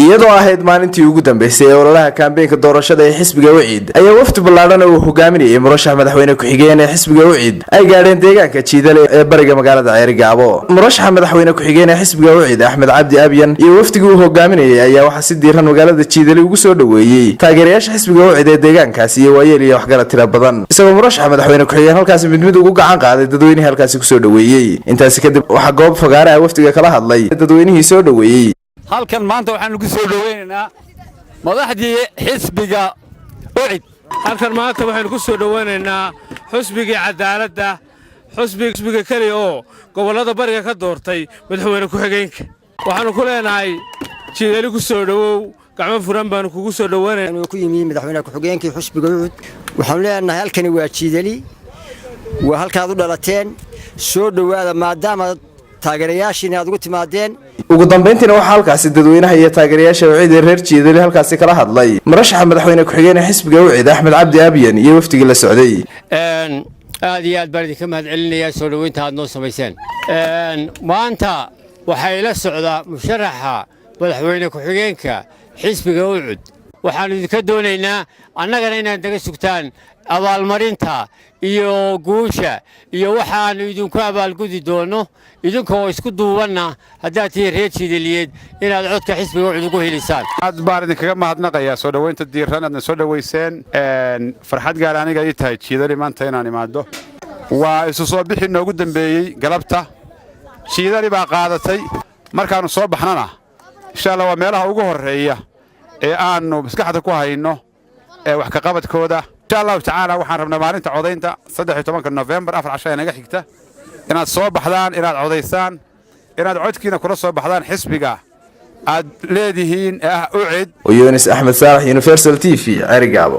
iyadoo ahayd maalintii ugu dambeysay ee ololaha kaambeenka doorashada ee xisbiga Ucid ayaa wafdi ballaaran oo hogaaminayay murashax madaxweyne ku-xigeen ee xisbiga Ucid ay gaadheen deegaanka Jiidale ee bariga magaalada Ceerigaabo. murashaxa madaxweyne ku-xigeen ee xisbiga Ucid Axmed Cabdi Abyan iyo wafdigii uu hogaaminayay ayaa waxa si diiran magaalada Jiidale ugu soo dhaweeyay taageerayaasha xisbiga Ucid ee deegaankaasi iyo waayeel iyo waxgarad tiro badan. isagoo murashaxa madaxweyne ku-xigeen halkaas mid ugu gacan qaaday dadweynaha halkaas ku soo dhaweeyay. intaas kadib waxa goob fagaare ah wafdiga kala hadlay dadweynihii soo dhaweeyay. halkan maanta waxaan ku soo dhaweynaynaa madaxdii xisbiga Ucid. halkan maanta waxaan ku soo dhaweynaynaa xisbiga cadaaladda xisbiga kale oo gobolada bariga ka doortay madaxweyne ku-xigeenka. waxaanu ku leenahay Jiidale ku soo dhawow gacmo furan baan kugu soo dhaweynaynaa. ku yimid madaxweyne ku-xigeenka xisbiga Ucid. waxaan leenahay halkani waa Jiidale waa halkaad u dhalateen soo dhawaada maadaama taageerayaashiina aad ugu timaadeen. ugu dambeyntiina waxaa halkaasi dadweynaha iyo taageerayaasha Ucid ee reer Jiidale halkaasi kala hadlay murashaxa madaxweyne ku-xigeen ee xisbiga Ucid Axmed Cabdi Abyan iyo wafdigii la socday. aad iyo aad baan idinka mahadcelinayaa soo dhaweynta aad noo samayseen. maanta waxay la socdaa musharaxa madaxweyne ku-xigeenka xisbiga Ucid. waxaan idinka doonaynaa annagana inaad naga sugtaan abaalmarinta iyo guusha iyo waxaan idinku abaalgudi doono idinkoo isku duubanna haddaad tihiin reer Jiidaliyeed inaad codka xisbiga Ucid ugu helisaan. aad baan idinkaga mahadnaqayaa soo dhaweynta diiran aadna soo dhaweyseen. farxad gaar aniga ii tahay Jiidale maanta inaan imaado. waa isu soo bixi noogu dambeeyey galabta. Jiidale baa qaadatay markaanu soo baxnana insha Allah waa meelaha ugu horeeya ee aanu maskaxda ku hayno wax ka qabadkooda. insha Allah tacaala waxaan rabnaa maalinta codaynta 13 November 4 cashay naga xigta inaad soo baxdaan inaad codaysaan inaad codkiina kula soo baxdaan xisbiga aad leedihiin Ucid. Yunis Axmed Saalax Universal TV Ceerigaabo.